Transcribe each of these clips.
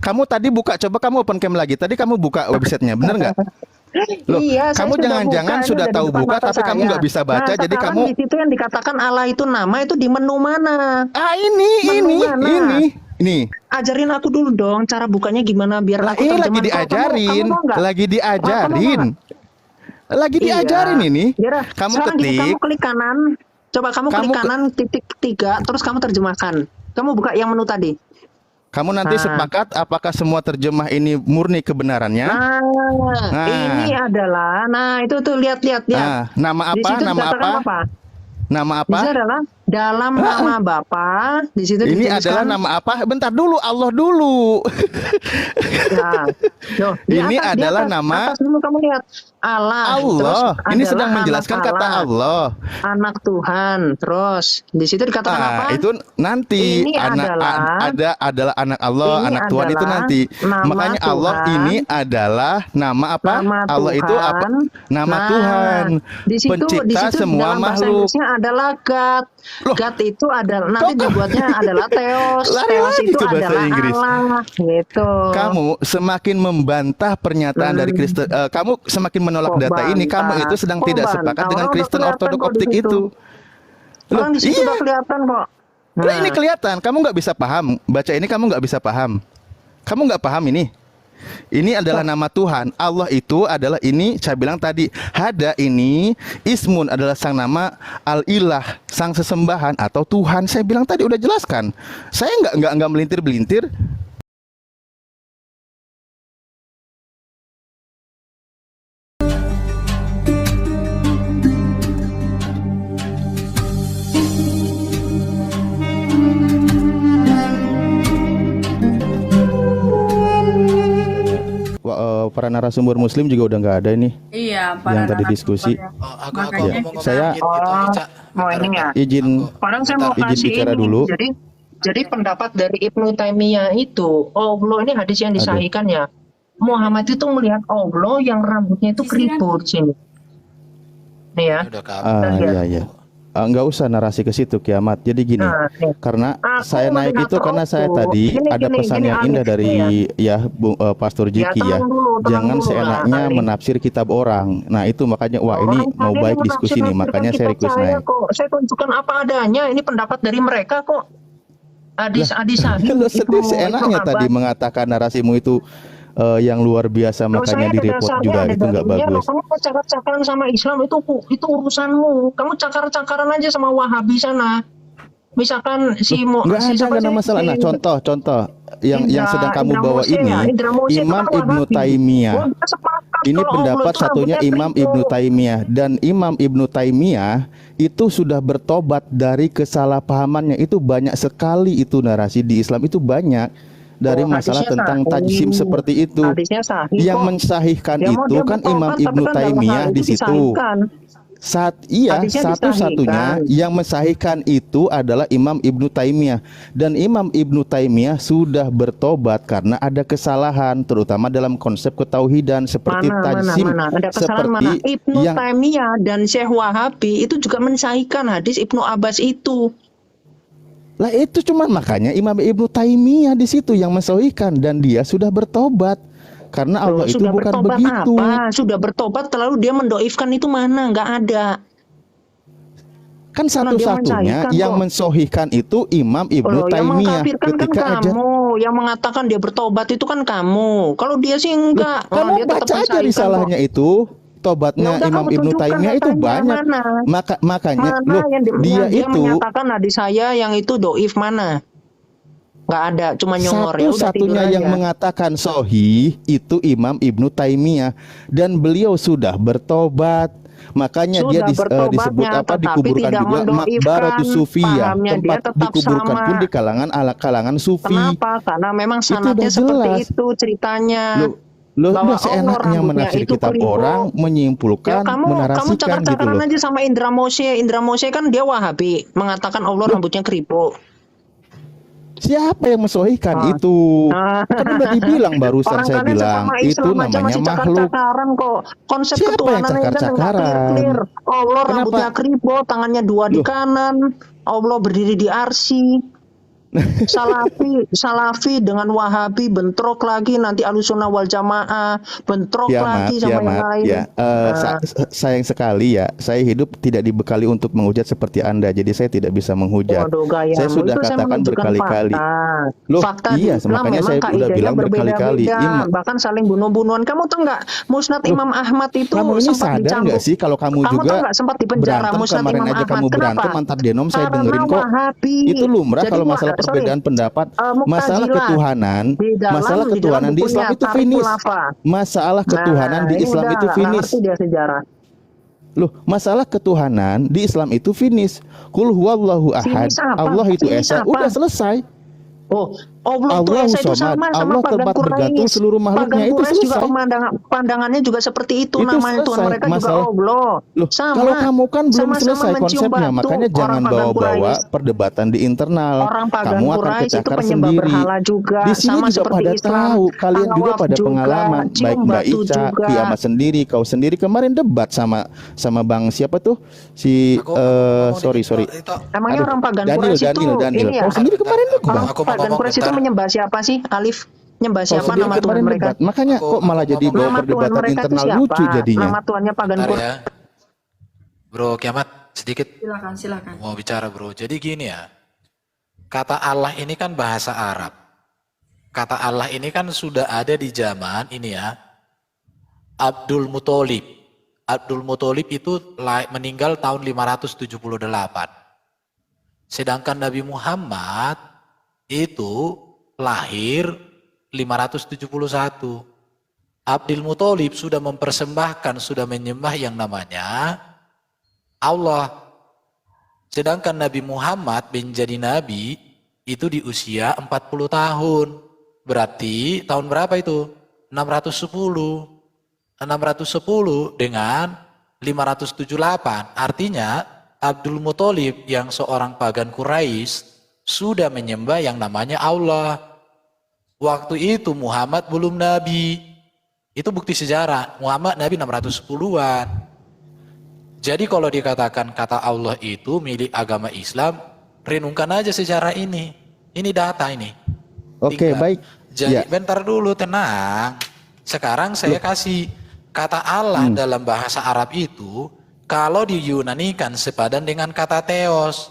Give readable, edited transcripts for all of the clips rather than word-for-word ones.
Kamu tadi buka, coba kamu open cam lagi. Tadi kamu buka websitenya, bener nggak? Loh, Iya, saya kamu sudah jangan-jangan buka, ini sudah udah di tahu depan buka, mata tapi kamu saya. nggak bisa baca, Nah, jadi sekarang kamu di situ yang dikatakan Allah itu nama itu di menu mana? Menu mana? ini. Ajarin aku dulu dong cara bukanya gimana biar Lah, aku ini terjemahan. Kalau kamu mau nggak? lagi Kamu mau diajarin, nggak? lagi diajarin Iya. ini. Yaudah, Kamu sekarang gini, ketik, kamu klik kanan. Coba kamu klik ke- kanan titik 3, terus kamu terjemahkan. Kamu buka yang menu tadi. kamu nanti Nah. sepakat apakah semua terjemah ini murni kebenarannya? Nah, ini adalah, nah itu tuh lihat. Nama Di apa? situ Nama dikatakan apa? apa? Nama Di situ apa? adalah dalam nama Bapa. Di situ Ini dituliskan. adalah nama apa? Bentar dulu, Allah dulu. Nah, loh, di Ini atas, adalah di atas, nama atas dulu kamu lihat Allah. Terus Allah. Ini adalah sedang anak menjelaskan kata Allah. Anak Tuhan. Terus di situ dikatakan apa? Itu nanti Ini adalah anak Allah, ini anak Tuhan itu adalah nanti. nama Makanya Allah Tuhan. ini adalah nama apa? Nama Allah itu apa? Tuhan. Nama Nah, Tuhan. Di situ Pencipta semua dalam bahasa makhluk. Inggrisnya adalah God. Loh, God itu adalah nanti dibuatnya adalah Theos. Lari Theos lagi itu ke bahasa adalah Inggris. Allah. Gitu. Kamu semakin membantah pernyataan dari Kristen, kamu semakin menolak Kok data ini. Kamu bantah? itu sedang Kok tidak bantah? sepakat dengan Orang udah Kristen kelihatan Ortodok kok di Optik situ. itu. Loh, Orang di situ udah kelihatan kok. Lah, ini kelihatan. Kamu nggak bisa paham. Baca ini kamu nggak bisa paham. Kamu nggak paham ini. Ini adalah nama Tuhan. Allah itu adalah ini. Saya bilang tadi, Hada ini Ismun adalah sang nama, Al-Ilah sang sesembahan atau Tuhan. Saya bilang tadi udah jelaskan. Saya nggak melintir-belintir. Para narasumber Muslim juga udah nggak ada ini. Iya, yang tadi diskusi. Aku Makanya ngomong saya gitu aja, Cak. mau ini ya. Izin Sekarang saya mau izin kasih bicara ini. dulu. Jadi pendapat dari Ibnu Taimiyah itu, Allah ini hadis yang disahihkan ya. Muhammad itu melihat Allah yang rambutnya itu keriput sini. Nih ya. Udah kabur. Iya. Nggak usah narasi ke situ kiamat. Jadi gini, Nah, nih. karena Aku saya naik melihat itu karena saya Rasul. tadi Gini, ada gini, pesan gini, yang Alif, indah dari ya. Pastor Jiki ya. tenang dulu Jangan lah, seenaknya Alif. menafsir kitab orang. Nah itu makanya wah ini Orang mau tadi baik diskusi nih. Makanya saya kitab request saya naik. kok. Saya tunjukkan apa adanya. Ini pendapat dari mereka kok. Hadis sahih. Lo sedih Ibnu seenaknya Abbas. tadi mengatakan narasimu itu yang luar biasa, Loh, makanya saya ada direport dasarnya, juga ada itu nggak dalilnya. Loh, bagus. kamu mau cakar-cakaran sama Islam itu urusanmu. Kamu cakar-cakaran aja sama Wahabi sana. Misalkan si Nggak ada masalah. Nah contoh yang sedang kamu bawa ini Imam Ibnu Taimiyah. Ini pendapat satunya Imam Ibnu Taimiyah, dan Imam Ibnu Taimiyah itu sudah bertobat dari kesalahpahamannya. Itu banyak sekali, itu narasi di Islam itu banyak dari masalah tentang tajsim seperti itu. Yang mensahihkan itu kan Imam Ibnu Taimiyah di situ. Satu-satunya yang mensahihkan itu adalah Imam Ibnu Taimiyah, dan Imam Ibnu Taimiyah sudah bertobat karena ada kesalahan terutama dalam konsep ketauhidan seperti tajsim, seperti Ibnu Taimiyah dan Syekh Wahabi itu juga mensahihkan hadis Ibnu Abbas itu. Lah itu cuman makanya Imam Ibnu Taimiyah di situ yang mensahihkan, dan dia sudah bertobat. Karena Allah itu bukan begitu. Apa? Sudah bertobat lalu dia mendoifkan itu mana? Nggak ada. Kan satu-satunya yang mensohihkan itu Imam Ibnu Taimiyah. Ketika kan kamu yang mengatakan dia bertobat itu kan kamu. Kalau dia sih enggak. Kamu baca aja risalahnya itu. Tobatnya Imam Ibnu Taimiyah itu banyak. Makanya dia itu menyatakan hadis saya yang itu doif mana? Nggak ada, cuma nyongor. Satu-satunya yang mengatakan sohih itu Imam Ibnu Taimiyah, dan beliau sudah bertobat. Makanya dia disebut apa, dikuburkan juga Maqbaratus Sufiyah, tempat dikuburkan pun di kalangan sufi. Kenapa? Karena memang sanadnya seperti itu ceritanya. Lo udah seenaknya menafsir kitab orang, menyimpulkan, menarasikan kamu cakar-cakaran gitu loh. aja sama Indra Moshe kan dia Wahabi, mengatakan Allah rambutnya keriput. Siapa yang mensohikan itu? Kan udah dibilang barusan, saya bilang itu namanya makhluk. Kok. Konsep siapa yang ketuhanan cakar-cakaran? Allah rambutnya keriput, tangannya dua di kanan, Allah berdiri di arsy. Salafi dengan Wahabi bentrok lagi, nanti Ahlussunnah wal Jamaah bentrok lagi sama yang lain. Ya, sayang sekali ya, saya hidup tidak dibekali untuk menghujat seperti Anda, jadi saya tidak bisa menghujat. Waduh, Saya gayamu sudah itu saya katakan menunjukkan berkali-kali. fakta. Loh, Fakta di iya, Islam makanya memang saya udah kaidahnya bilang berkali-kali. berbeda-beda, bahkan saling bunuh-bunuhan. Kamu tahu nggak, Musnad Loh, Imam Ahmad itu kamu ini sempat sadar nggak dicambuk. sih kalau kamu Kamu tahu juga nggak sempat dipenjara berantem, Musnad kemarin Imam aja Ahmad? kamu berantem Kenapa? antar denom, saya Karena dengerin kok. Wahabi. Itu lumrah Jadi kalau masalah perbedaan pendapat. Masalah Mu'tazilah ketuhanan, masalah di dalam ketuhanan di Islam bukunya itu Tarikh finish. Khulafa. Masalah ketuhanan Nah, di ini Islam udah itu nggak finish. ngerti dia sejarah. Loh, masalah ketuhanan di Islam itu finish. Qul huwallahu ahad. Finish apa? Allah itu Finish esa. apa? Udah selesai. Oh, Allah itu Allahu Esa itu somad. sama Allah pagan tempat bergantung Quraisy. seluruh makhluknya, Pagan itu Quraisy juga selesai. pandangannya juga seperti itu, Itu namanya Tuhan selesai. mereka juga Masalah Allah. Loh, Sama. kalau kamu kan belum Sama-sama selesai mencium konsepnya, batu, makanya orang jangan pagan bawa-bawa Quraisy. perdebatan di internal. Orang pagan Kamu akan Quraisy itu kecakar penyembah sendiri. berhala juga, Di sini sama juga seperti pada Islam. tahu, kalian juga Tawaf pada juga, pengalaman. cium Baik Mbak batu Ica, juga. Kiamat sendiri, kau sendiri kemarin debat sama Bang siapa tuh? Si sorry. Emangnya Aduh, orang pagan Daniel. Quraisy itu ini ya? Kau sendiri kemarin Orang debat. pagan Quraisy itu menyembah siapa sih, Alif? Nyembah Kau siapa sendiri nama Tuhan kemarin mereka? debat. Makanya kok malah jadi bawa Nama Tuhan perdebatan mereka itu internal siapa? lucu jadinya. Nama Tuhannya pagan Bentar Quraisy. ya. Bro Kiamat, sedikit Silakan. mau bicara bro. Jadi gini ya, kata Allah ini kan bahasa Arab. Kata Allah ini kan sudah ada di zaman ini ya, Abdul Muthalib. Abdul Muthalib itu meninggal tahun 578. Sedangkan Nabi Muhammad itu lahir 571. Abdul Muthalib sudah mempersembahkan, sudah menyembah yang namanya Allah. Sedangkan Nabi Muhammad menjadi nabi itu di usia 40 tahun. Berarti tahun berapa itu? 610. 610 dengan 578. Artinya Abdul Muthalib yang seorang pagan Quraisy sudah menyembah yang namanya Allah. Waktu itu Muhammad belum nabi. Itu bukti sejarah. Muhammad nabi 610-an. Jadi kalau dikatakan kata Allah itu milik agama Islam, renungkan aja sejarah ini. Ini data ini. Oke, baik. Jadi Ya. bentar dulu, tenang. Sekarang saya kasih kata Allah dalam bahasa Arab itu, kalau diyunanikan sepadan dengan kata theos.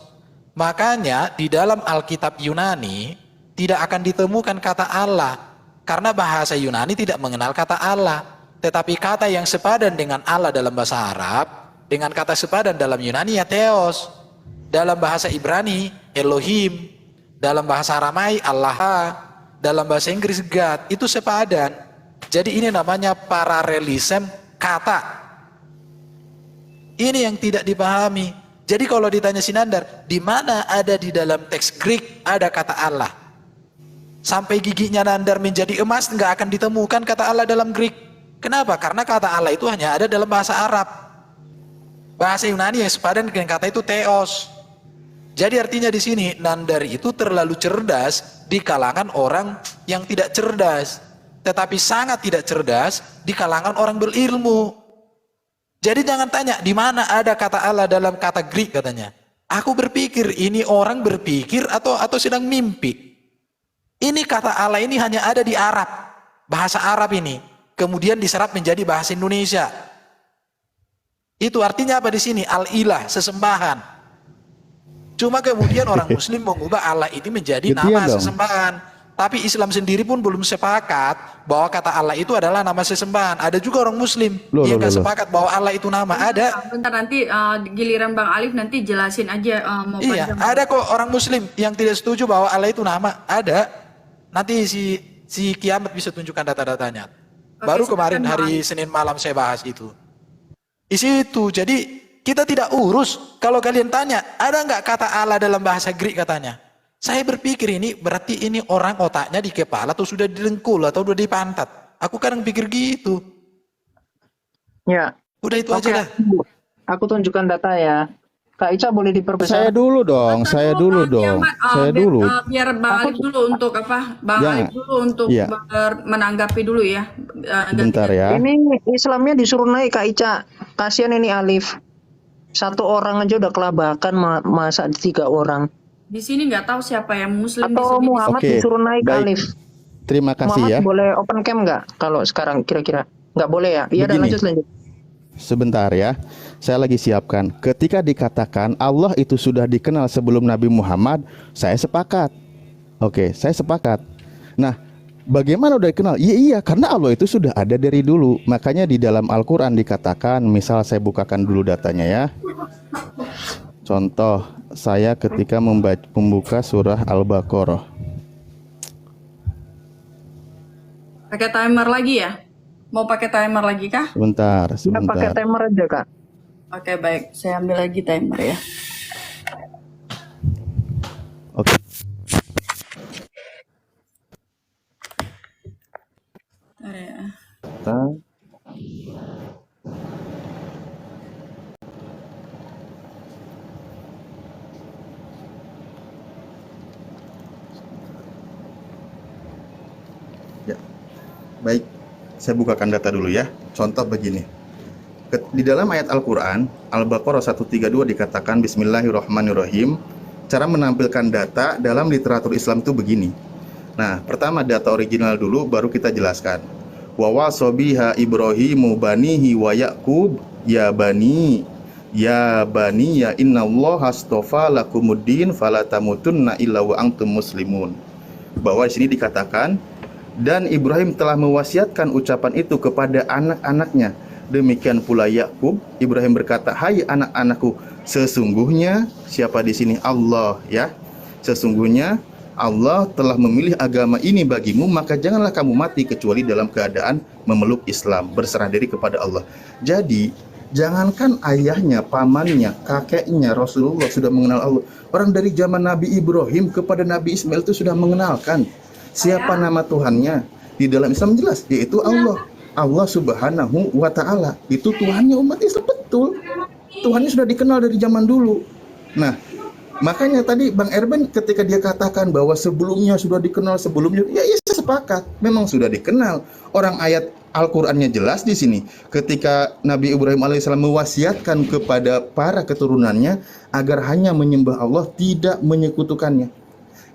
Makanya di dalam Alkitab Yunani tidak akan ditemukan kata Allah. Karena bahasa Yunani tidak mengenal kata Allah. Tetapi kata yang sepadan dengan Allah dalam bahasa Arab, dengan kata sepadan dalam Yunani ya theos. Dalam bahasa Ibrani, Elohim. Dalam bahasa Aramai, Allah. Dalam bahasa Inggris, God. Itu sepadan. Jadi ini namanya paralelism kata. Ini yang tidak dipahami. Jadi kalau ditanya Sinandar, di mana ada di dalam teks Greek ada kata Allah? Sampai giginya Nandar menjadi emas nggak akan ditemukan kata Allah dalam Greek. Kenapa? Karena kata Allah itu hanya ada dalam bahasa Arab. Bahasa Yunani yang sepadan dengan kata itu theos. Jadi artinya di sini Nandar itu terlalu cerdas di kalangan orang yang tidak cerdas, tetapi sangat tidak cerdas di kalangan orang berilmu. Jadi jangan tanya di mana ada kata Allah dalam kata Greek katanya. Aku berpikir ini orang berpikir atau sedang mimpi. Ini kata Allah ini hanya ada di Arab, bahasa Arab ini, kemudian diserap menjadi bahasa Indonesia. Itu artinya apa di sini? Al-ilah, sesembahan. Cuma kemudian orang Muslim mengubah Allah ini menjadi nama sesembahan. Tapi Islam sendiri pun belum sepakat bahwa kata Allah itu adalah nama sesembahan. Ada juga orang Muslim yang nggak sepakat bahwa Allah itu nama. Ada. Bentar nanti giliran Bang Alif nanti jelasin aja. Iya, ada kok orang Muslim yang tidak setuju bahwa Allah itu nama. Ada. Nanti si Kiamat bisa tunjukkan data-datanya. Baru kemarin hari Senin malam saya bahas itu. Di situ. Jadi kita tidak urus. Kalau kalian tanya, ada nggak kata Allah dalam bahasa Greek katanya? Saya berpikir ini berarti ini orang otaknya di kepala atau sudah di dengkul atau sudah di pantat. Aku kadang pikir gitu. Ya. Udah itu aja dah. Aku tunjukkan data ya. Kak Ica boleh diperbesar? Saya dulu dong. Saya dulu. Biar Bang Alif dulu untuk apa? Bang Alif dulu untuk menanggapi dulu ya. Bentar ya. Ini Islamnya disuruh naik Kak Ica. Kasihan ini Alif. Satu orang aja udah kelabakan, masa 3 orang. Di sini nggak tahu siapa yang muslim di Atau sini. Muhammad Oke, disuruh naik baik. Alif? Terima kasih Muhammad ya. boleh open cam nggak kalau sekarang kira-kira? Nggak boleh ya? Iya, dan Begini. lanjut. Sebentar ya, saya lagi siapkan. Ketika dikatakan Allah itu sudah dikenal sebelum Nabi Muhammad, saya sepakat. Oke, saya sepakat. Nah, bagaimana udah dikenal? Iya, karena Allah itu sudah ada dari dulu. Makanya di dalam Al-Quran dikatakan, misal saya bukakan dulu datanya ya. Contoh, saya ketika membuka surah Al-Baqarah. Pakai timer lagi ya? Mau pakai timer lagi kah? Sebentar, Nggak pakai sebentar. timer aja, Kak. Oke, baik. Saya ambil lagi timer ya. Oke. Bentar ya. Ya, baik. Saya bukakan data dulu ya. Contoh begini. Di dalam ayat Al-Quran, Al-Baqarah 132 dikatakan Bismillahirrahmanirrahim. Cara menampilkan data dalam literatur Islam itu begini. Nah, pertama data original dulu, baru kita jelaskan. Wa wasobiha Ibrahimu banihi wa Ya'qub ya bani ya innallaha astofa lakumuddin falatamutunna illa wa antum muslimun. Bahwa di sini dikatakan, dan Ibrahim telah mewasiatkan ucapan itu kepada anak-anaknya. Demikian pula Yakub. Ibrahim berkata, hai anak-anakku, sesungguhnya siapa di sini? Allah ya. Sesungguhnya Allah telah memilih agama ini bagimu, maka janganlah kamu mati kecuali dalam keadaan memeluk Islam, berserah diri kepada Allah. Jadi jangankan ayahnya, pamannya, kakeknya Rasulullah sudah mengenal Allah. Orang dari zaman Nabi Ibrahim kepada Nabi Ismail itu sudah mengenalkan siapa nama Tuhannya. Di dalam Islam jelas, yaitu Allah. Allah Subhanahu wa Ta'ala. Itu Tuhannya umat Islam, betul. Tuhannya sudah dikenal dari zaman dulu. Nah, makanya tadi Bang Erben ketika dia katakan bahwa sebelumnya sudah dikenal sebelumnya, ya saya sepakat, memang sudah dikenal. Orang ayat Al-Qur'annya jelas di sini. Ketika Nabi Ibrahim alaihissalam mewasiatkan kepada para keturunannya agar hanya menyembah Allah, tidak menyekutukannya.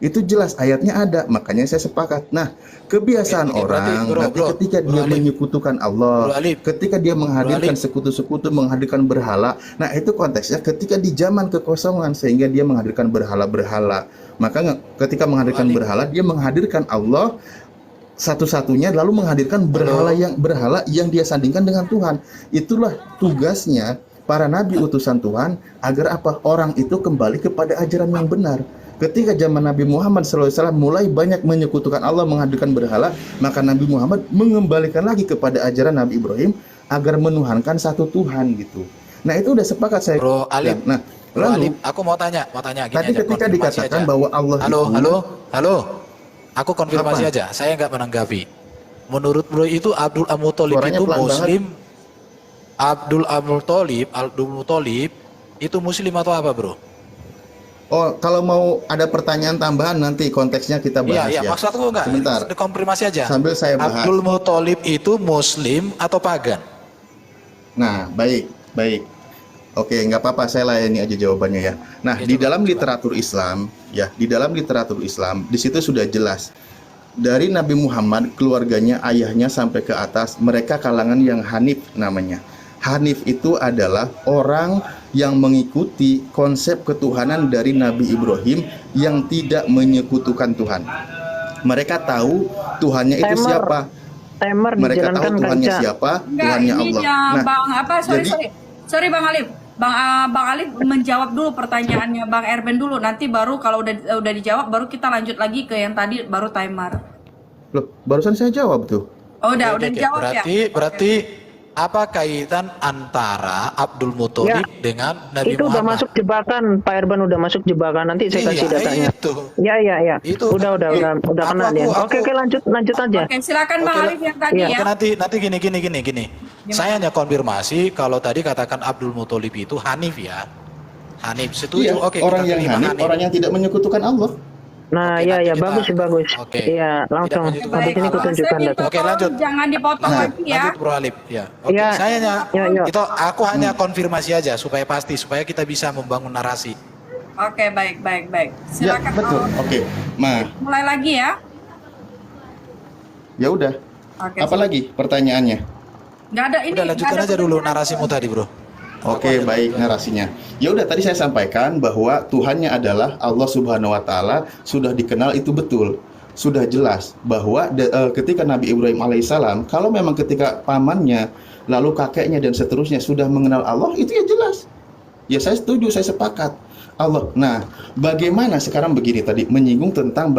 Itu jelas ayatnya ada, makanya saya sepakat. Nah, kebiasaan orang nanti ketika dia menyekutukan Allah, ketika dia menghadirkan sekutu-sekutu, menghadirkan berhala, nah itu konteksnya ketika di zaman kekosongan sehingga dia menghadirkan berhala-berhala. Maka ketika menghadirkan berhala, dia menghadirkan Allah satu-satunya, lalu menghadirkan berhala yang dia sandingkan dengan Tuhan. Itulah tugasnya para nabi utusan Tuhan, agar apa? Orang itu kembali kepada ajaran yang benar. Ketika zaman Nabi Muhammad SAW mulai banyak menyekutukan Allah, menghadirkan berhala, maka Nabi Muhammad mengembalikan lagi kepada ajaran Nabi Ibrahim agar menuhankan satu Tuhan gitu. Nah itu udah sepakat saya. Bro Alif. Nah, Bro lalu Alif, aku mau tanya gini tadi aja, ketika dikatakan aja. bahwa Allah Halo. Aku konfirmasi aja, saya nggak menanggapi. Menurut bro itu Abdul Muthalib itu Muslim? Abdul Muthalib itu Muslim atau apa bro? Oh, kalau mau ada pertanyaan tambahan nanti konteksnya kita bahas ya. Iya, maksudku enggak. Sebentar. Konfirmasi aja. Sambil saya bahas. Abdul Muthalib itu Muslim atau pagan? Nah, baik. Oke, nggak apa-apa, saya layani aja jawabannya ya. Nah, di dalam literatur Islam, di situ sudah jelas. Dari Nabi Muhammad, keluarganya, ayahnya sampai ke atas, mereka kalangan yang Hanif namanya. Hanif itu adalah orang yang mengikuti konsep ketuhanan dari Nabi Ibrahim yang tidak menyekutukan Tuhan. Mereka tahu Tuhannya itu siapa. Mereka tahu Tuhannya siapa, Tuhannya Allah. Nah, Bang sorry Bang Alif. Bang Alif menjawab dulu pertanyaannya Bang Erben dulu. Nanti baru kalau udah dijawab baru kita lanjut lagi ke yang tadi baru timer. Loh, barusan saya jawab tuh. Oh, udah dijawab ya. Berarti apa kaitan antara Abdul Muthalib dengan Nabi itu Muhammad? Udah masuk jebakan, Pak Erben udah masuk jebakan. Nanti saya kasih datanya. Ya. Itu udah kena dia. Oke, lanjut aja. Oke, silakan Bang Alif yang tadi ya. Nanti gini. Saya hanya konfirmasi kalau tadi katakan Abdul Muthalib itu Hanif ya. Hanif setuju. Iya, Oke, orang kita yang terima Hanif, orang yang tidak menyekutukan Allah. Nah, Oke, bagus. Oke. Iya, langsung. Habis ini kutunjukkan data. Oke, lanjut. Jangan dipotong lagi ya. Lanjut Bro Alif. Ya. Oke, Ya. aku hanya konfirmasi aja supaya pasti, supaya kita bisa membangun narasi. Oke, baik, baik, baik. Ya, Silakan. betul. Oke. Nah, Mulai lagi ya. ya udah. Oke, Apa lagi pertanyaannya? nggak ada ini. Udah nggak lanjutkan ada aja dulu pertanyaan. narasimu tadi, Bro. Oke, baik narasinya. Ya udah tadi saya sampaikan bahwa Tuhannya adalah Allah Subhanahu wa taala, sudah dikenal itu betul. Sudah jelas bahwa ketika Nabi Ibrahim alaihissalam, kalau memang ketika pamannya, lalu kakeknya dan seterusnya sudah mengenal Allah, itu ya jelas. Ya saya setuju, saya sepakat. Allah. Nah, bagaimana sekarang begini tadi menyinggung tentang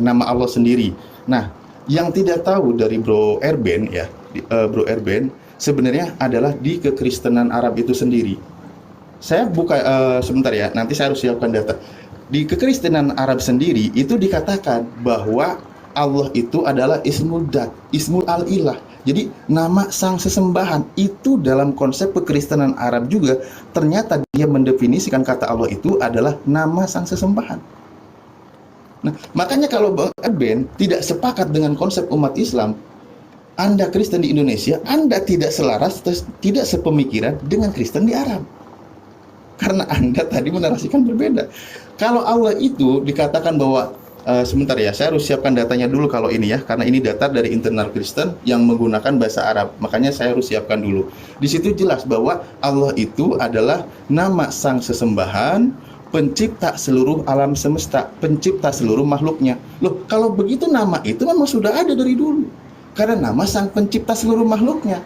nama Allah sendiri. Nah, yang tidak tahu dari Bro Erben ya, Bro Erben sebenarnya adalah di kekristenan Arab itu sendiri. Saya buka sebentar ya, nanti saya harus siapkan data. Di kekristenan Arab sendiri itu dikatakan bahwa Allah itu adalah Ismul Dat, Ismul Al-Ilah. Jadi nama sang sesembahan itu dalam konsep kekristenan Arab juga ternyata dia mendefinisikan kata Allah itu adalah nama sang sesembahan. Nah, makanya kalau Bang Erben tidak sepakat dengan konsep umat Islam, Anda Kristen di Indonesia, Anda tidak selaras, tidak sepemikiran dengan Kristen di Arab. Karena Anda tadi menarasikan berbeda. Kalau Allah itu dikatakan bahwa, sebentar ya, saya harus siapkan datanya dulu kalau ini ya, karena ini data dari internal Kristen yang menggunakan bahasa Arab. Makanya saya harus siapkan dulu. Di situ jelas bahwa Allah itu adalah nama sang sesembahan, pencipta seluruh alam semesta, pencipta seluruh makhluknya. Loh, kalau begitu nama itu memang sudah ada dari dulu. Karena nama sang pencipta seluruh makhluknya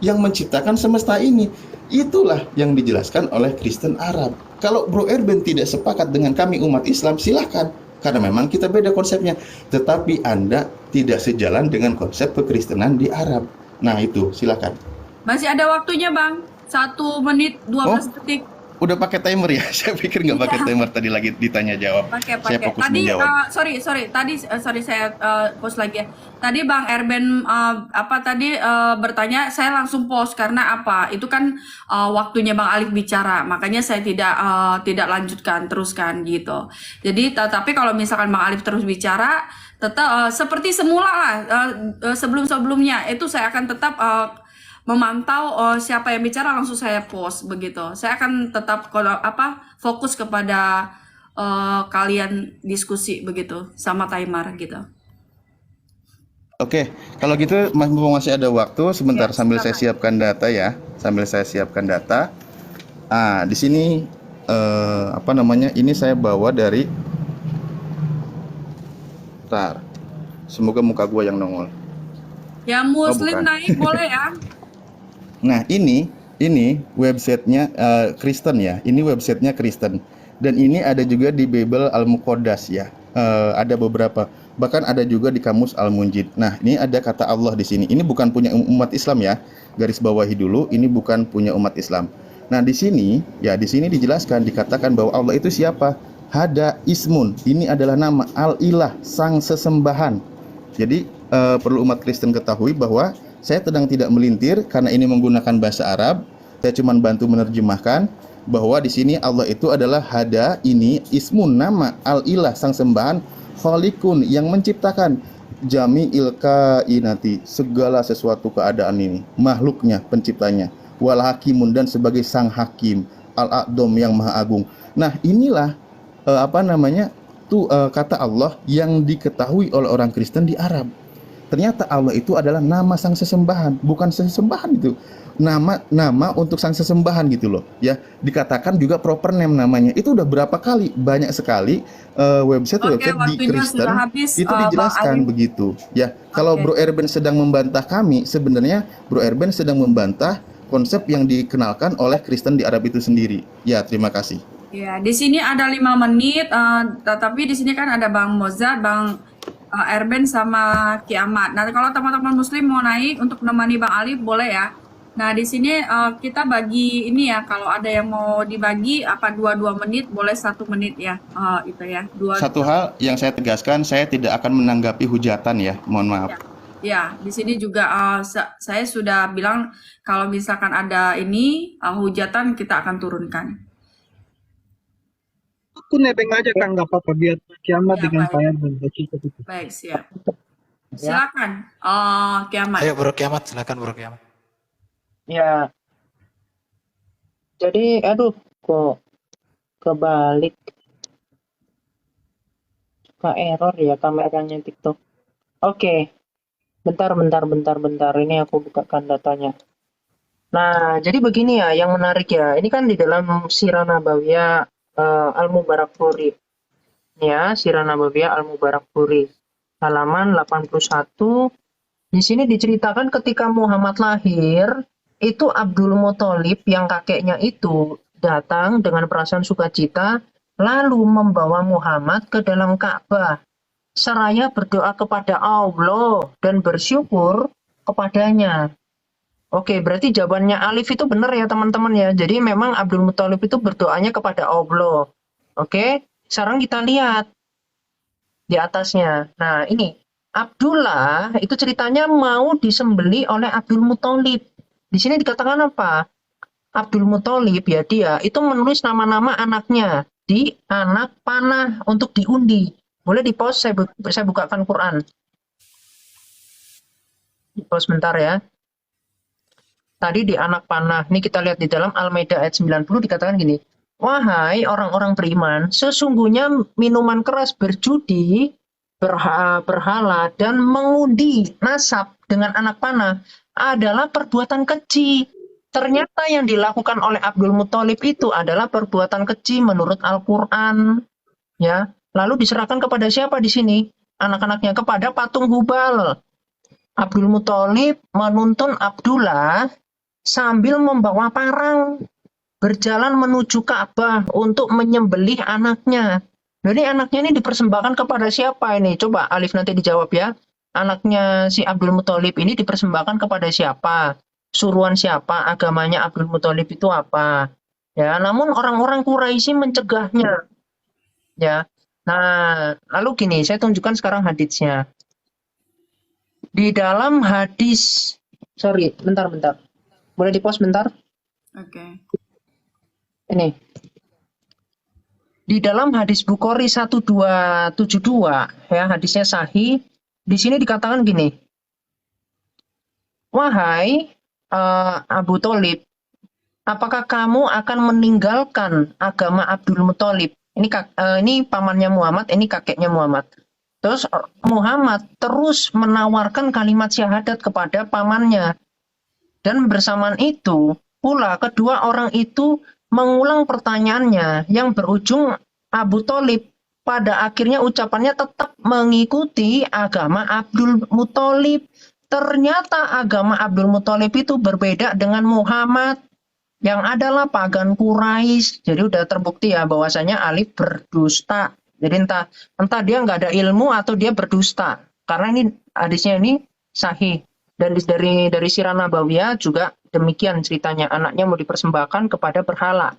yang menciptakan semesta ini. Itulah yang dijelaskan oleh Kristen Arab. Kalau Bro Erben tidak sepakat dengan kami umat Islam, silahkan. Karena memang kita beda konsepnya. Tetapi Anda tidak sejalan dengan konsep kekristenan di Arab. Nah itu, silahkan. Masih ada waktunya, Bang. 1 menit 12 detik. Udah pakai timer ya? Saya pikir nggak pakai timer tadi lagi ditanya jawab. Pakai. Saya fokus Tadi menjawab. sorry saya post lagi ya. Tadi Bang Erben bertanya, saya langsung post karena apa? Itu kan waktunya Bang Alif bicara, makanya saya tidak lanjutkan teruskan gitu. Jadi tapi kalau misalkan Bang Alif terus bicara, tetap seperti semula lah sebelum-sebelumnya itu saya akan tetap memantau siapa yang bicara langsung saya post begitu. Saya akan tetap fokus kepada kalian diskusi begitu sama timer gitu. Oke, kalau gitu mumpung masih ada waktu sebentar Ya, sambil saya silakan. siapkan data ya. Sambil saya siapkan data. Di sini ini saya bawa dari Bentar. Semoga muka gua yang nongol. Ya Muslim bukan. naik boleh ya. Nah, ini websitenya Kristen ya. Ini websitenya Kristen. Dan ini ada juga di Bible Al-Muqaddas ya. Ada beberapa. Bahkan ada juga di Kamus Al-Munjid. Nah, ini ada kata Allah di sini. Ini bukan punya umat Islam ya. Garis bawahi dulu, ini bukan punya umat Islam. Nah, di sini dijelaskan, dikatakan bahwa Allah itu siapa? Hada Ismun. Ini adalah nama Al-Ilah, sang sesembahan. Jadi perlu umat Kristen ketahui bahwa saya tidak melintir karena ini menggunakan bahasa Arab. Saya cuma bantu menerjemahkan bahwa di sini Allah itu adalah Hada, ini Ismun, nama Al-Ilah, sang sembahan, Kholikun, yang menciptakan Jami'il Kainati, segala sesuatu keadaan ini, makhluknya, penciptanya, Wal Hakimun, dan sebagai sang hakim, Al-A'dom, yang maha agung. Nah, inilah kata Allah yang diketahui oleh orang Kristen di Arab. Ternyata Allah itu adalah nama sang sesembahan, bukan sesembahan itu. Nama untuk sang sesembahan gitu loh. Ya, dikatakan juga proper name namanya. Itu udah berapa kali? Banyak sekali website di Kristen itu dijelaskan begitu. Ya, kalau Bro Erben sedang membantah kami, sebenarnya Bro Erben sedang membantah konsep yang dikenalkan oleh Kristen di Arab itu sendiri. Ya, terima kasih. Ya, di sini ada 5 menit, tapi di sini kan ada Bang Mozart, Bang Erben sama Kiamat. Nah, kalau teman-teman Muslim mau naik untuk menemani Bang Alif boleh ya. Nah, di sini kita bagi ini ya, kalau ada yang mau dibagi 2 menit, boleh 1 menit ya, itu ya. Satu hal yang saya tegaskan, saya tidak akan menanggapi hujatan ya, mohon maaf. Ya, di sini juga saya sudah bilang kalau misalkan ada ini hujatan kita akan turunkan. Aku nebeng aja Kang, nggak apa-apa, biar Kiamat Ya, dengan baik. Pak Erben. Baik, siap. Silakan, Kiamat. Ayo Bro Kiamat, silakan Bro Kiamat. Ya, jadi kok kebalik. Suka error ya kameranya TikTok. Oke. Bentar. Ini aku bukakan datanya. Nah, jadi begini ya, yang menarik ya. Ini kan di dalam Sirah Nabawiyah Al-Mubarakfuri. Ya, Sirah Nabawiyah Al-Mubarakfuri. Halaman 81. Di sini diceritakan ketika Muhammad lahir, itu Abdul Muthalib yang kakeknya itu datang dengan perasaan sukacita, lalu membawa Muhammad ke dalam Ka'bah. Seraya berdoa kepada Allah dan bersyukur kepadanya. Oke, berarti jawabannya Alif itu benar ya teman-teman ya. Jadi memang Abdul Muthalib itu berdoanya kepada Allah. Oke, sekarang kita lihat di atasnya. Nah, ini Abdullah itu ceritanya mau disembeli oleh Abdul Muthalib. Di sini dikatakan apa? Abdul Muthalib ya dia itu menulis nama-nama anaknya di anak panah untuk diundi. Boleh di-pause, saya bukakan Quran. Di-pause bentar ya. Tadi di anak panah, ini kita lihat di dalam Al-Maidah ayat 90 dikatakan gini. Wahai orang-orang beriman, sesungguhnya minuman keras berjudi, berhala, dan mengundi nasab dengan anak panah adalah perbuatan keji. Ternyata yang dilakukan oleh Abdul Muthalib itu adalah perbuatan keji menurut Al-Quran. Ya. Lalu diserahkan kepada siapa di sini? Anak-anaknya kepada patung Hubal. Abdul Muthalib menuntun Abdullah sambil membawa parang berjalan menuju Ka'bah untuk menyembelih anaknya. Jadi anaknya ini dipersembahkan kepada siapa ini? Coba Alif nanti dijawab ya. Anaknya si Abdul Muthalib ini dipersembahkan kepada siapa? Suruhan siapa? Agamanya Abdul Muthalib itu apa? Ya, namun orang-orang Quraisy mencegahnya. Ya. Nah, lalu gini, saya tunjukkan sekarang hadisnya. Di dalam hadis, bentar. Boleh di-pause bentar? Oke. Ini. Di dalam hadis Bukhari 1272, ya, hadisnya sahih, di sini dikatakan gini. Wahai Abu Thalib, apakah kamu akan meninggalkan agama Abdul Muthalib? Ini pamannya Muhammad, ini kakeknya Muhammad. Terus Muhammad terus menawarkan kalimat syahadat kepada pamannya. Dan bersamaan itu pula kedua orang itu mengulang pertanyaannya yang berujung Abu Thalib pada akhirnya ucapannya tetap mengikuti agama Abdul Muthalib. Ternyata agama Abdul Muthalib itu berbeda dengan Muhammad yang adalah pagan Quraisy. Jadi udah terbukti ya bahwasanya Alif berdusta. Jadi entah dia nggak ada ilmu atau dia berdusta. Karena ini hadisnya ini sahih. Dan dari Sirah Nabawiyah juga demikian ceritanya. Anaknya mau dipersembahkan kepada berhala.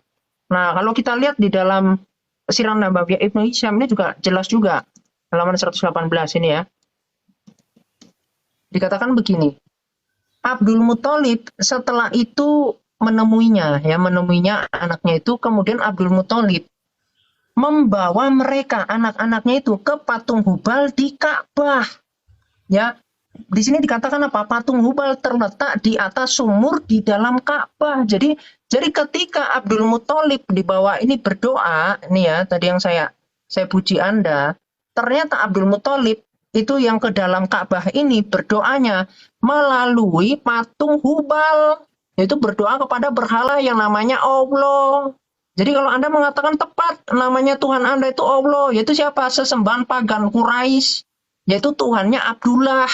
Nah, kalau kita lihat di dalam Sirah Nabawiyah Ibnu Hisham ini juga jelas juga. Halaman 118 ini ya. Dikatakan begini. Abdul Muthalib setelah itu menemuinya anaknya itu, kemudian Abdul Muthalib membawa mereka anak-anaknya itu ke patung Hubal di Ka'bah. Ya, di sini dikatakan apa? Patung Hubal terletak di atas sumur di dalam Ka'bah. Jadi ketika Abdul Muthalib dibawa ini berdoa, ini ya tadi yang saya puji Anda, ternyata Abdul Muthalib itu yang ke dalam Ka'bah ini berdoanya melalui patung Hubal. Yaitu berdoa kepada berhala yang namanya Allah. Jadi kalau Anda mengatakan tepat namanya Tuhan Anda itu Allah, yaitu siapa? Sesembahan pagan Quraisy, yaitu Tuhannya Abdullah.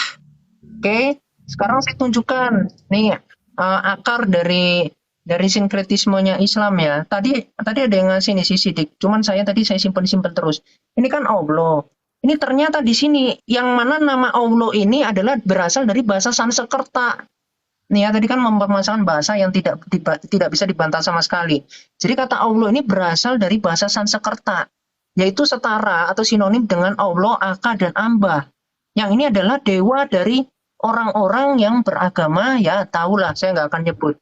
Oke, sekarang saya tunjukkan nih akar dari sinkretismenya Islam ya. Tadi ada yang ngasih nih sidik, cuman saya simpen terus. Ini kan Allah. Ini ternyata di sini yang mana nama Allah ini adalah berasal dari bahasa Sanskerta. Nih ya, tadi kan mempermasalahkan bahasa yang tidak bisa dibantah sama sekali. Jadi kata Allah ini berasal dari bahasa Sanskerta, yaitu setara atau sinonim dengan Allah, Aka, dan Amba. Yang ini adalah dewa dari orang-orang yang beragama, ya tahulah, saya nggak akan nyebut.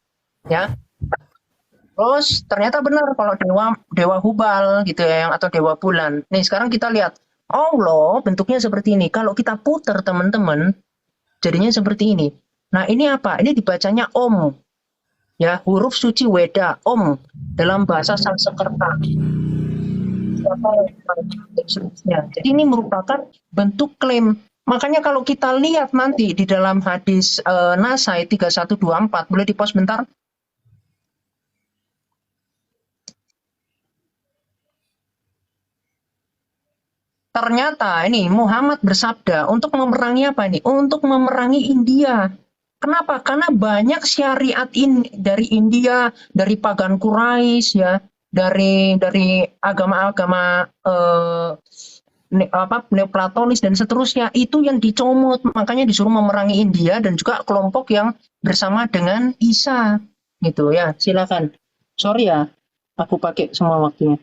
Ya. Terus ternyata benar kalau dewa Hubal gitu ya, atau dewa bulan. Nih sekarang kita lihat Allah bentuknya seperti ini. Kalau kita putar teman-teman, jadinya seperti ini. Nah ini apa? Ini dibacanya Om. Ya, huruf suci Weda, Om dalam bahasa Sanskerta. dan seterusnya. Jadi ini merupakan bentuk klaim. Makanya kalau kita lihat nanti di dalam hadis Nasai 3124, boleh di-pause bentar? Ternyata ini Muhammad bersabda untuk memerangi apa ini? Untuk memerangi India. Kenapa? Karena banyak syariat dari India, dari pagan Quraisy ya, dari agama-agama Neoplatonis dan seterusnya, itu yang dicomot. Makanya disuruh memerangi India dan juga kelompok yang bersama dengan Isa gitu ya. Silakan. Sorry ya, aku pakai semua waktunya.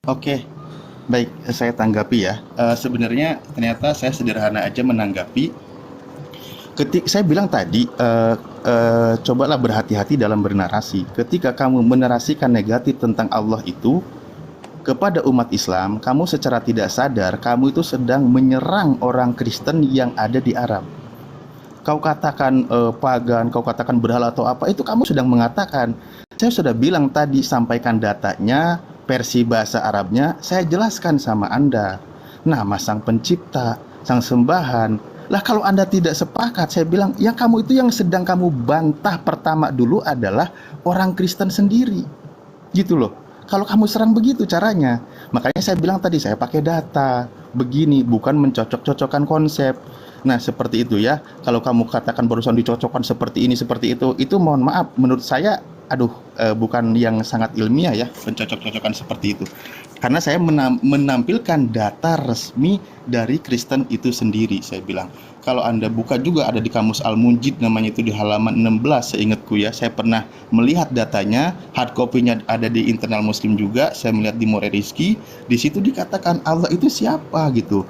Oke, baik, saya tanggapi ya. Sebenarnya ternyata saya sederhana aja menanggapi. Saya bilang tadi, cobalah berhati-hati dalam bernarasi. Ketika kamu menarasikan negatif tentang Allah itu kepada umat Islam, kamu secara tidak sadar, kamu itu sedang menyerang orang Kristen yang ada di Arab. Kau katakan pagan, kau katakan berhala atau apa, itu kamu sedang mengatakan. Saya sudah bilang tadi, sampaikan datanya, versi bahasa Arabnya, saya jelaskan sama Anda. Nama sang pencipta, sang sembahan. Lah kalau Anda tidak sepakat, saya bilang, yang kamu itu yang sedang kamu bantah pertama dulu adalah orang Kristen sendiri. Gitu loh. Kalau kamu serang begitu caranya. Makanya saya bilang tadi, saya pakai data. Begini, bukan mencocok-cocokkan konsep. Nah, seperti itu ya. Kalau kamu katakan barusan dicocokkan seperti ini, seperti itu mohon maaf, menurut saya, bukan yang sangat ilmiah ya, mencocok-cocokkan seperti itu. Karena saya menampilkan data resmi dari Kristen itu sendiri, saya bilang. Kalau Anda buka juga ada di Kamus Al-Munjid, namanya itu di halaman 16, seingatku ya. Saya pernah melihat datanya, hard copy-nya ada di internal Muslim juga, saya melihat di More Rizki, di situ dikatakan Allah itu siapa gitu.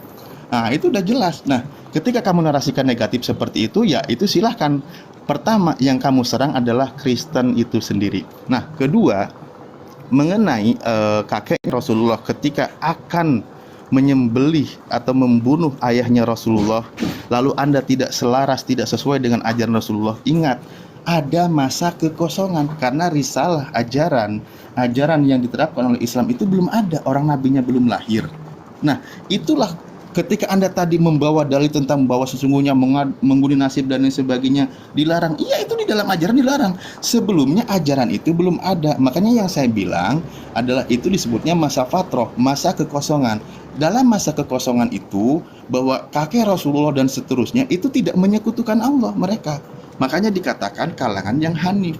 Nah, itu udah jelas. Nah, ketika kamu narasikan negatif seperti itu, ya itu silahkan. Pertama yang kamu serang adalah Kristen itu sendiri. Nah, kedua, mengenai kakek Rasulullah ketika akan menyembelih atau membunuh ayahnya Rasulullah, lalu Anda tidak selaras, tidak sesuai dengan ajaran Rasulullah. Ingat, ada masa kekosongan karena risalah ajaran yang diterapkan oleh Islam itu belum ada, orang nabinya belum lahir. Nah, itulah ketika Anda tadi membawa dalil tentang bahwa sesungguhnya mengundi nasib dan lain sebagainya dilarang. Iya, itu di dalam ajaran dilarang. Sebelumnya ajaran itu belum ada. Makanya yang saya bilang adalah itu disebutnya masa fatroh, masa kekosongan. Dalam masa kekosongan itu, bahwa kakek Rasulullah dan seterusnya itu tidak menyekutukan Allah mereka. Makanya dikatakan kalangan yang hanif.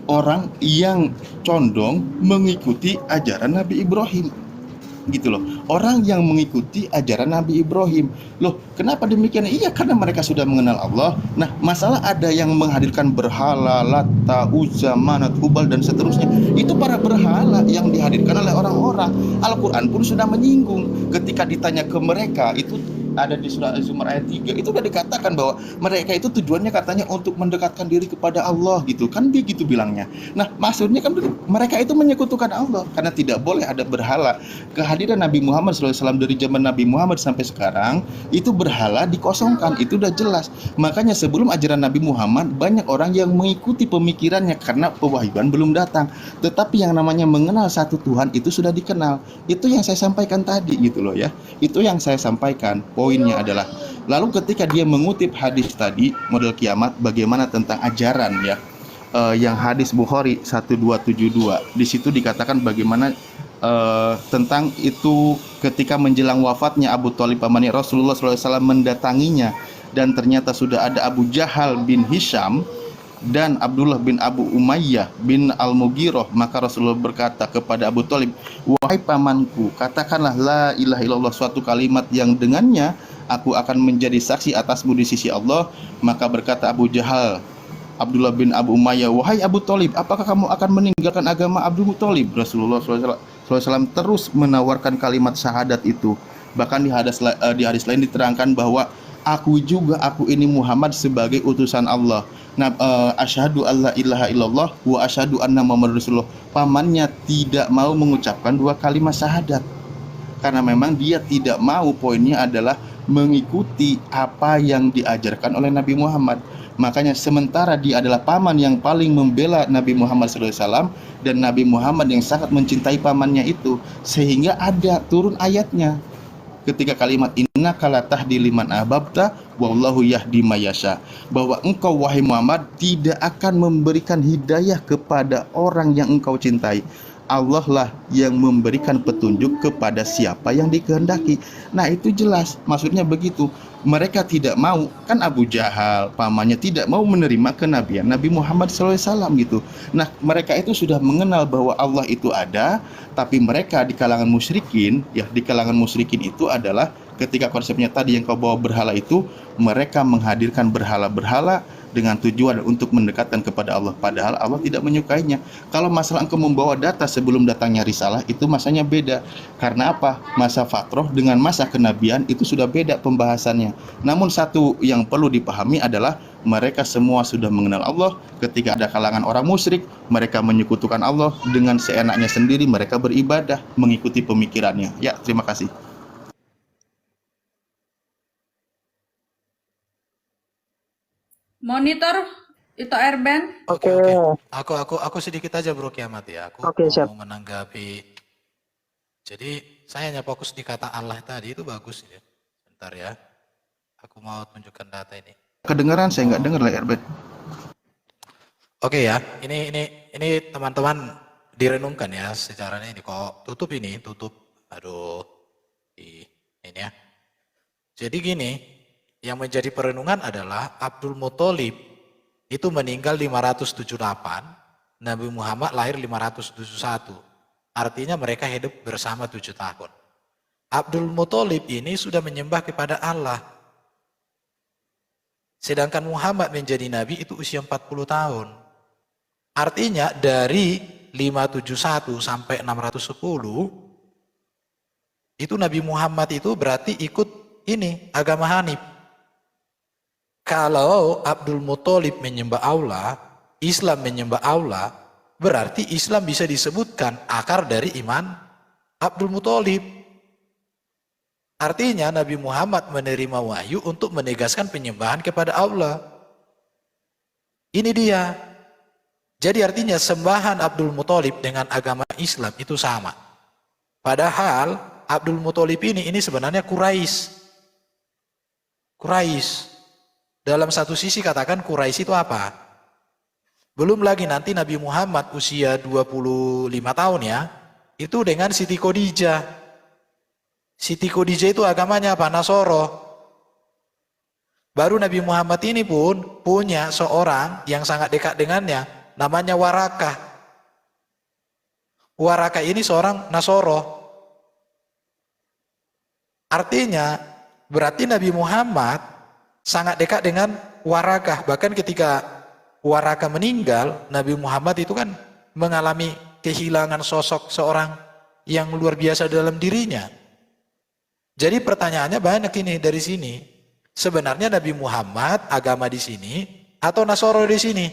Orang yang condong mengikuti ajaran Nabi Ibrahim. Gitu loh, orang yang mengikuti ajaran Nabi Ibrahim. Loh, kenapa demikian? Iya, karena mereka sudah mengenal Allah. Nah, masalah ada yang menghadirkan berhala, Lata, Uzza, Manat, Hubal dan seterusnya. Itu para berhala yang dihadirkan oleh orang-orang. Al-Quran pun sudah menyinggung. Ketika ditanya ke mereka, itu ada di surah Az-Zumar ayat 3, itu udah dikatakan bahwa mereka itu tujuannya katanya untuk mendekatkan diri kepada Allah gitu kan, dia gitu bilangnya. Nah, maksudnya kan mereka itu menyekutukan Allah karena tidak boleh ada berhala. Kehadiran Nabi Muhammad SAW dari zaman Nabi Muhammad sampai sekarang itu berhala dikosongkan, itu udah jelas. Makanya sebelum ajaran Nabi Muhammad banyak orang yang mengikuti pemikirannya karena pewahyuan belum datang. Tetapi yang namanya mengenal satu Tuhan itu sudah dikenal. Itu yang saya sampaikan tadi gitu loh ya. Itu yang saya sampaikan. Poinnya adalah, lalu ketika dia mengutip hadis tadi, model kiamat, bagaimana tentang ajaran ya, yang hadis Bukhari 1272, di situ dikatakan bagaimana tentang itu ketika menjelang wafatnya Abu Thalib, pamannya Rasulullah SAW, mendatanginya, dan ternyata sudah ada Abu Jahal bin Hisham dan Abdullah bin Abu Umayyah bin Al-Mughirah. Maka Rasulullah berkata kepada Abu Thalib, wahai pamanku, katakanlah la ilaha illallah, suatu kalimat yang dengannya aku akan menjadi saksi atasmu di sisi Allah. Maka berkata Abu Jahal, Abdullah bin Abu Umayyah, wahai Abu Thalib, apakah kamu akan meninggalkan agama Abdul Muthalib? Rasulullah SAW terus menawarkan kalimat syahadat itu. Bahkan di hadis lain diterangkan bahwa aku ini Muhammad sebagai utusan Allah. Nah, asyhadu alla ilaha illallah wa asyhadu anna Muhammadar Rasulullah. Pamannya tidak mau mengucapkan dua kalimat syahadat karena memang dia tidak mau, poinnya adalah mengikuti apa yang diajarkan oleh Nabi Muhammad. Makanya sementara dia adalah paman yang paling membela Nabi Muhammad SAW, dan Nabi Muhammad yang sangat mencintai pamannya itu, sehingga ada turun ayatnya ketika kalimat innaka la tahdi liman ahbabta wallahu yahdi mayasya, bahwa engkau wahai Muhammad tidak akan memberikan hidayah kepada orang yang engkau cintai. Allah lah yang memberikan petunjuk kepada siapa yang dikehendaki. Nah itu jelas, maksudnya begitu. Mereka tidak mau, kan Abu Jahal pamannya tidak mau menerima kenabian Nabi Muhammad SAW gitu. Nah mereka itu sudah mengenal bahwa Allah itu ada, tapi mereka di kalangan musyrikin, ya di kalangan musyrikin itu adalah ketika konsepnya tadi yang kau bawa berhala itu, mereka menghadirkan berhala-berhala dengan tujuan untuk mendekatkan kepada Allah, padahal Allah tidak menyukainya. Kalau masalah engkau membawa data sebelum datangnya risalah, itu masanya beda. Karena apa? Masa fatrah dengan masa kenabian itu sudah beda pembahasannya. Namun satu yang perlu dipahami adalah mereka semua sudah mengenal Allah. Ketika ada kalangan orang musyrik, mereka menyekutukan Allah dengan seenaknya sendiri, mereka beribadah mengikuti pemikirannya. Ya, terima kasih. Monitor itu Erben. Oke, oke. Aku sedikit aja Bro Kiamat ya. Aku Oke, siap. mau menanggapi. Jadi saya hanya fokus di kata Allah tadi, itu bagus ya. Bentar ya. Aku mau tunjukkan data ini. Kedengaran saya nggak dengar lah Erbet. Oke ya. Ini teman-teman direnungkan ya sejarahnya ini. Kok tutup ini, tutup. Aduh. Ini ya. Jadi gini, yang menjadi perenungan adalah Abdul Muthalib itu meninggal 578, Nabi Muhammad lahir 571. Artinya mereka hidup bersama 7 tahun. Abdul Muthalib ini sudah menyembah kepada Allah. Sedangkan Muhammad menjadi nabi itu usia 40 tahun. Artinya dari 571 sampai 610 itu Nabi Muhammad itu berarti ikut ini agama Hanif. Kalau Abdul Muthalib menyembah Allah, Islam menyembah Allah, berarti Islam bisa disebutkan akar dari iman Abdul Muthalib. Artinya Nabi Muhammad menerima wahyu untuk menegaskan penyembahan kepada Allah. Ini dia. Jadi artinya sembahan Abdul Muthalib dengan agama Islam itu sama. Padahal Abdul Muthalib ini sebenarnya Quraisy. Quraisy. Dalam satu sisi katakan Quraisy itu apa? Belum lagi nanti Nabi Muhammad usia 25 tahun ya, itu dengan Siti Khadijah. Siti Khadijah itu agamanya apa? Nasoro. Baru Nabi Muhammad ini pun punya seorang yang sangat dekat dengannya, namanya Warakah. Warakah ini seorang Nasoro. Artinya berarti Nabi Muhammad sangat dekat dengan Warakah. Bahkan ketika Warakah meninggal, Nabi Muhammad itu kan mengalami kehilangan sosok seorang yang luar biasa dalam dirinya. Jadi pertanyaannya banyak ini dari sini. Sebenarnya Nabi Muhammad agama di sini atau Nasoro di sini?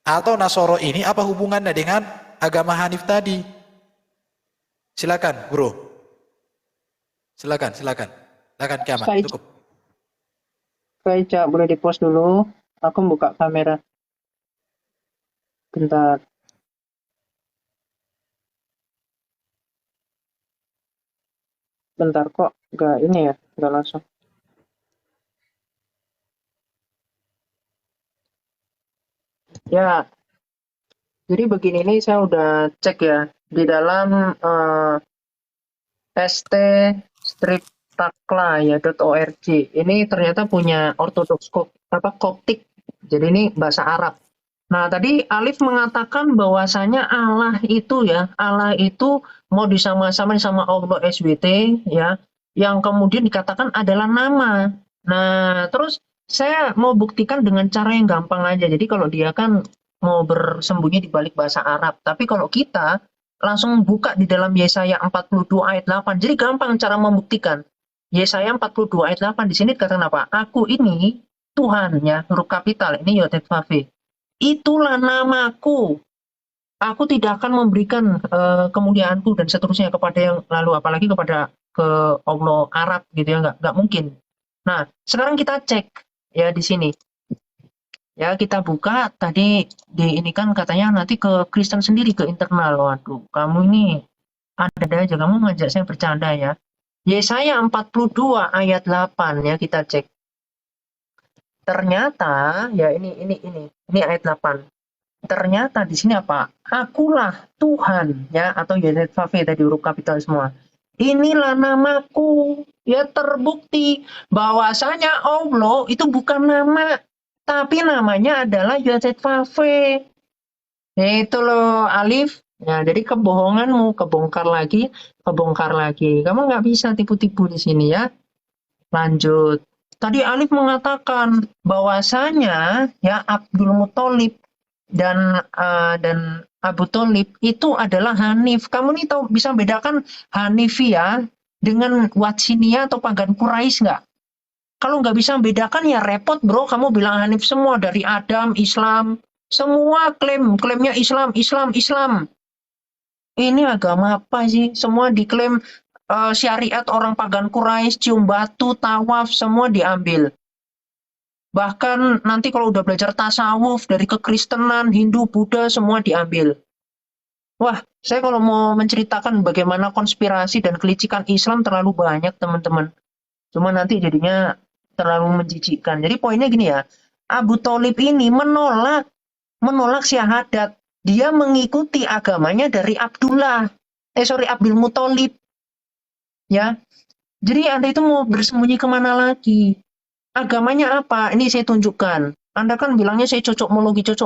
Atau Nasoro ini apa hubungannya dengan agama Hanif tadi? Silakan, Bro. Silakan. Silakan Kiamat. Cukup. Baik, Cak, boleh di-post dulu. Aku buka kamera. Bentar. Bentar kok, nggak ini ya, nggak langsung. Ya, jadi begini nih saya udah cek ya di dalam st-takla.org. Ini ternyata punya ortodoks Koptik. Jadi ini bahasa Arab. Nah, tadi Alif mengatakan bahwasanya Allah itu mau disama-samain sama Allah SWT ya, yang kemudian dikatakan adalah nama. Nah, terus saya mau buktikan dengan cara yang gampang aja. Jadi kalau dia kan mau bersembunyi di balik bahasa Arab, tapi kalau kita langsung buka di dalam Yesaya 42 ayat 8. Jadi gampang cara membuktikan. Yesaya 42 ayat 8 di sini dikatakan apa? Aku ini Tuhan ya, huruf kapital ini Yotet Vav. Itulah namaku. Aku tidak akan memberikan kemuliaanku dan seterusnya kepada yang lalu, apalagi kepada ke Allah Arab gitu ya, nggak mungkin. Nah, sekarang kita cek ya di sini. Ya, kita buka tadi di ini kan katanya nanti ke Kristen sendiri, ke internal. Waduh, kamu ini ada aja, kamu ngajak saya bercanda ya. Yesaya 42 ayat 8 ya, kita cek. Ternyata ya ini ayat 8. Ternyata di sini apa? Akulah Tuhan ya, atau Yahweh tadi huruf kapital semua. Inilah namaku. Ya, terbukti bahwasanya Allah itu bukan nama, tapi namanya adalah Yahweh. Itu loh, Alif. Ya, jadi kebohonganmu kebongkar lagi, kebongkar lagi. Kamu nggak bisa tipu-tipu di sini ya. Lanjut. Tadi Alif mengatakan bahwasanya ya Abdul Muthalib dan Abu Thalib itu adalah Hanif. Kamu nih tahu bisa bedakan Hanifiyah dengan Watsiniyah atau pagan Quraisy nggak? Kalau nggak bisa bedakan ya repot bro. Kamu bilang Hanif semua dari Adam, Islam, semua klaimnya Islam. Ini agama apa sih? Semua diklaim syariat orang pagan Quraisy, cium batu, tawaf, semua diambil. Bahkan nanti kalau udah belajar tasawuf dari kekristenan, Hindu, Buddha, semua diambil. Wah, saya kalau mau menceritakan bagaimana konspirasi dan kelicikan Islam terlalu banyak teman-teman. Cuma nanti jadinya terlalu menjijikkan. Jadi poinnya gini ya, Abu Thalib ini menolak syahadat. Dia mengikuti agamanya dari Abdul Muthalib. Ya, jadi Anda itu mau bersembunyi kemana lagi? Agamanya apa? Ini saya tunjukkan. Anda kan bilangnya saya cocok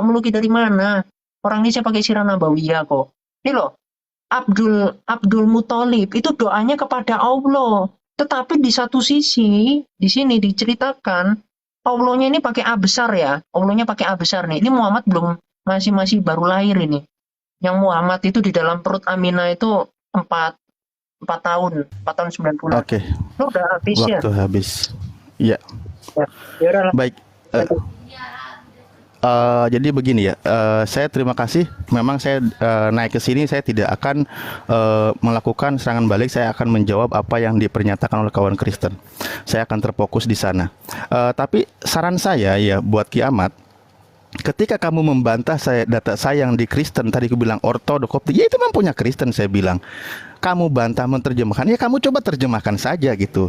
melogi dari mana? Orang ini saya pakai sirah nabawiyah kok. Ini loh, Abdul Muthalib itu doanya kepada Allah. Tetapi di satu sisi, di sini diceritakan Allahnya ini pakai A besar ya. Allahnya pakai A besar nih. Ini Muhammad belum masih baru lahir ini. Yang Muhammad itu di dalam perut Aminah itu 4 tahun 9 bulan. Oke. Lo udah habis ya? Waktu habis. Iya. Ya udah lah. Baik. Jadi begini ya, saya terima kasih. Memang saya naik ke sini, saya tidak akan melakukan serangan balik. Saya akan menjawab apa yang dipernyatakan oleh kawan Kristen. Saya akan terfokus di sana. Tapi saran saya ya buat Kiamat, ketika kamu membantah data saya yang di Kristen, tadi aku bilang ortodok, ya itu memang punya Kristen. Saya bilang, kamu bantah menerjemahkan, ya kamu coba terjemahkan saja gitu.